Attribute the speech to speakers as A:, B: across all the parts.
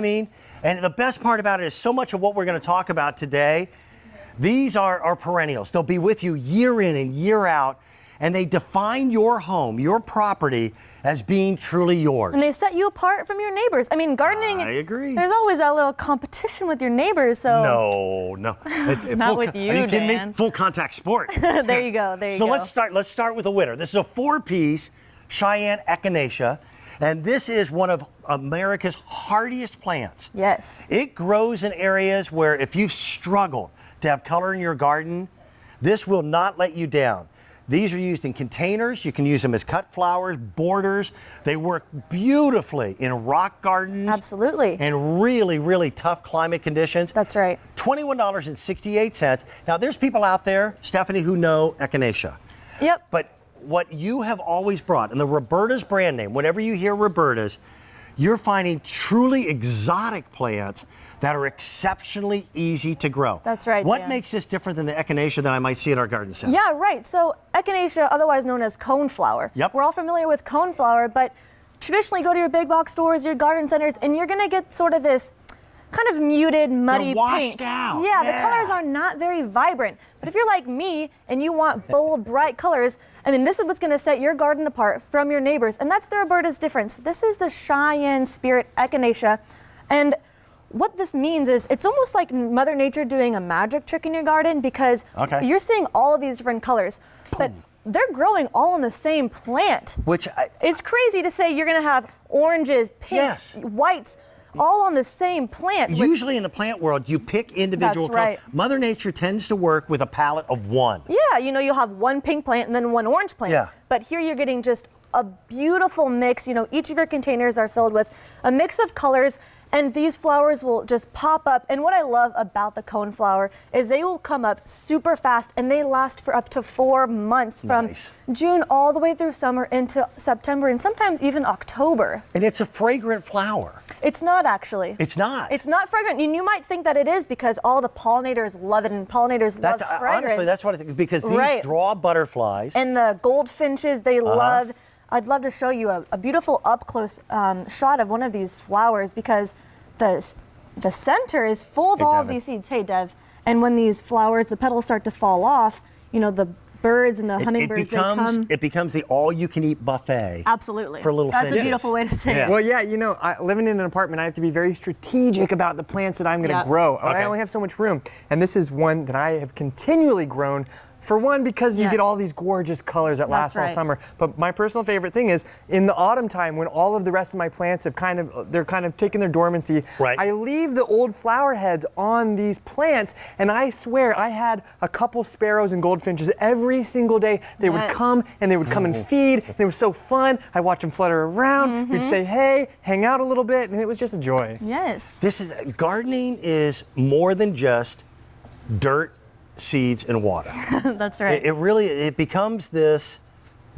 A: I mean, and the best part about it is so much of what we're going to talk about today, these are perennials. They'll be with you year in and year out, and they define your home, your property, as being truly yours.
B: And they set you apart from your neighbors. I mean, gardening,
A: I agree.
B: There's always that little competition with your neighbors, so.
A: No.
B: Not with you,
A: Are you kidding
B: Dan?
A: me? Full contact sport.
B: There you go,
A: So let's start with the winner. This is a 4-piece Cheyenne Echinacea, and this is one of America's hardiest plants.
B: Yes.
A: It grows in areas where if you've struggled to have color in your garden, this will not let you down. These are used in containers. You can use them as cut flowers, borders. They work beautifully in rock gardens.
B: Absolutely.
A: And really, really tough climate conditions.
B: That's right.
A: $21.68. Now, there's people out there, Stephanie, who know Echinacea.
B: Yep.
A: But what you have always brought, and the Roberta's brand name, whenever you hear Roberta's, you're finding truly exotic plants that are exceptionally easy to grow.
B: That's right,
A: What
B: Dan.
A: makes this different than the Echinacea that I might see at our garden center?
B: Yeah, right. So Echinacea, otherwise known as coneflower.
A: Yep.
B: We're all familiar with coneflower, but traditionally go to your big box stores, your garden centers, and you're going to get sort of this kind of muted, muddy
A: They're washed
B: pink.
A: out.
B: Yeah,
A: Yeah.
B: the colors are not very vibrant. But if you're like me and you want bold, bright colors, I mean, this is what's going to set your garden apart from your neighbors, and that's the Roberta's difference. This is the Cheyenne Spirit Echinacea, and what this means is it's almost like Mother Nature doing a magic trick in your garden, because you're seeing all of these different colors, but they're growing all on the same plant. It's crazy to say you're going to have oranges, pinks, whites, all on the same plant.
A: Usually in the plant world, you pick individual colors.
B: Right.
A: Mother Nature tends to work with a palette of one.
B: Yeah, you know, you'll have one pink plant and then one orange plant.
A: Yeah.
B: But here you're getting just a beautiful mix. You know, each of your containers are filled with a mix of colors, and these flowers will just pop up. And what I love about the coneflower is they will come up super fast, and they last for up to 4 months, from June all the way through summer into September, and sometimes even October.
A: And it's a fragrant flower.
B: It's not actually.
A: It's not.
B: It's not fragrant. And you might think that it is because all the pollinators love it, and pollinators love fragrance.
A: Honestly, that's what I think, because these draw butterflies.
B: And the goldfinches, they love. I'd love to show you a beautiful up-close shot of one of these flowers, because the center is full of all of these seeds. Hey, Dev. And when these flowers, the petals start to fall off, you know, the birds and the hummingbirds,
A: it becomes the all-you-can-eat buffet.
B: Absolutely.
A: For little finches.
B: That's a beautiful way to say it.
C: Well, yeah, you know, living in an apartment, I have to be very strategic about the plants that I'm going to grow. I only have so much room. And this is one that I have continually grown. For one, because you get all these gorgeous colors that last all summer. But my personal favorite thing is in the autumn time, when all of the rest of my plants have kind of taken their dormancy. I leave the old flower heads on these plants, and I swear I had a couple sparrows and goldfinches every single day. They would come and they would come and feed, and it was so fun. I watch them flutter around. We'd say hey, hang out a little bit, and it was just a joy.
B: Yes.
A: Gardening is more than just dirt, seeds, and water.
B: That's right.
A: It becomes this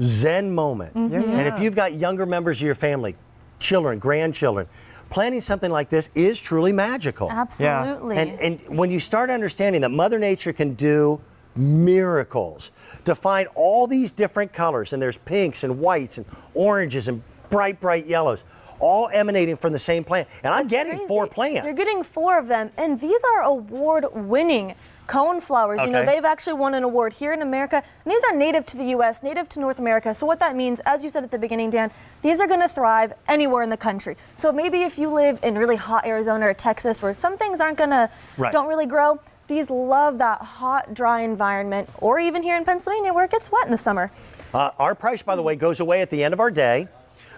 A: Zen moment. And if you've got younger members of your family, children, grandchildren, planting something like this is truly magical.
B: Absolutely.
A: And when you start understanding that Mother Nature can do miracles to find all these different colors, and there's pinks and whites and oranges and bright, bright yellows, all emanating from the same plant. And I'm getting 4 plants.
B: You're getting 4 of them, and these are award-winning coneflowers. You know, they've actually won an award here in America, and these are native to the U.S., native to North America. So what that means, as you said at the beginning, Dan, these are going to thrive anywhere in the country. So maybe if you live in really hot Arizona or Texas, where some things don't really grow, these love that hot, dry environment, or even here in Pennsylvania, where it gets wet in the summer.
A: Our price, by the way, goes away at the end of our day.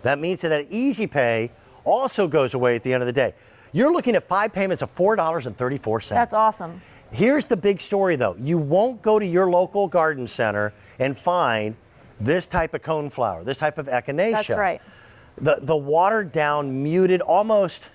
A: That means that Easy Pay also goes away at the end of the day. You're looking at 5 payments of $4.34.
B: That's awesome.
A: Here's the big story, though. You won't go to your local garden center and find this type of coneflower, this type of echinacea.
B: That's right.
A: The watered down, muted, almost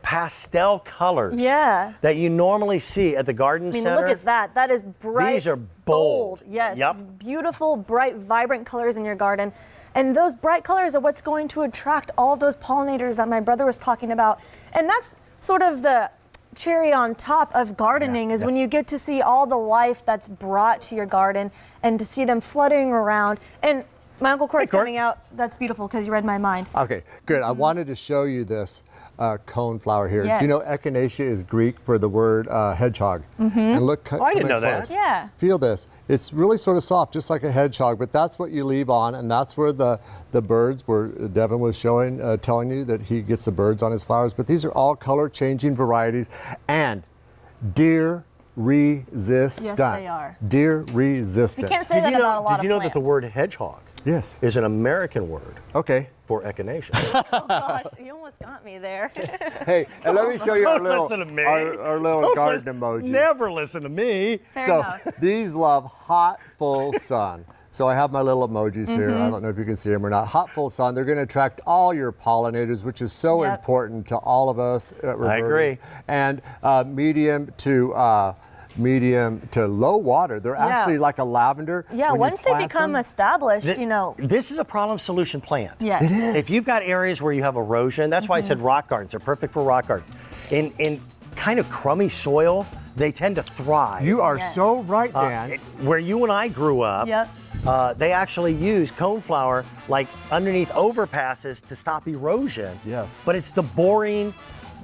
A: pastel colors that you normally see at the garden center.
B: Look at that. That is bright.
A: These are bold.
B: Yes. Beautiful, bright, vibrant colors in your garden. And those bright colors are what's going to attract all of those pollinators that my brother was talking about. And that's sort of the cherry on top of gardening, is when you get to see all the life that's brought to your garden, and to see them fluttering around. And my Uncle Court's coming out. That's beautiful, because you read my mind.
D: Okay, good. I wanted to show you this. coneflower here.
B: Yes.
D: Do you know echinacea is Greek for the word hedgehog? And look,
A: I didn't know that.
D: close.
B: Yeah.
D: Feel this. It's really sort of soft, just like a hedgehog, but that's what you leave on, and that's where the birds were. Devin was showing, telling you that he gets the birds on his flowers, but these are all color-changing varieties, and deer resistant.
B: Yes, they are.
D: Deer resistant.
B: You can't say that about a lot
A: Did you know that the
B: plants.
A: word hedgehog
D: Yes.
A: is an American word
D: Okay.
A: for echinacea?
B: Oh gosh, you almost got me there.
D: Hey, and let me show you our
A: Don't
D: little,
A: listen to me.
D: our little
A: Don't
D: garden
A: listen-
D: emoji.
A: Never listen to me.
B: Fair
D: So
B: enough.
D: these love hot, full sun. So I have my little emojis here. I don't know if you can see them or not. Hot, full sun. They're going to attract all your pollinators, which is so
B: Yep.
D: important to all of us.
A: I agree.
D: And medium to low water. They're actually like a lavender.
B: Yeah,
D: When you
B: once they
D: plant
B: become
D: them,
B: established,
A: Th-
B: you know.
A: This is a problem solution plant.
B: Yes. It is.
A: If you've got areas where you have erosion, that's why I said rock gardens. They're perfect for rock gardens. In kind of crummy soil, they tend to thrive.
D: You are
B: Yes.
D: so right, Dan.
A: Where you and I grew up,
B: Yep.
A: they actually use coneflower like underneath overpasses to stop erosion.
D: Yes.
A: But it's the boring,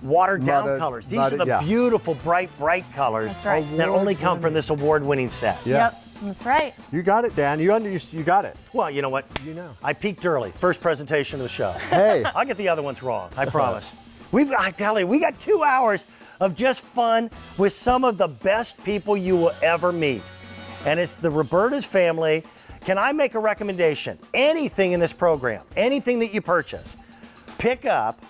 A: watered down
D: Muddied-
A: colors. These
D: muddied,
A: are the
D: yeah.
A: beautiful, bright colors
B: That's right.
A: that only come from this award-winning set.
D: Yes.
B: Yep. That's right.
D: You got it, Dan. You got it.
A: Well, you know what?
D: You know.
A: I peaked early. First presentation of the show.
D: Hey.
A: I'll get the other ones wrong. I promise. I tell you, we got 2 hours of just fun with some of the best people you will ever meet. And it's the Roberta's family. Can I make a recommendation? Anything in this program, anything that you purchase, pick up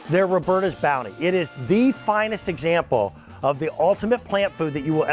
A: their Roberta's Bounty. It is the finest example of the ultimate plant food that you will ever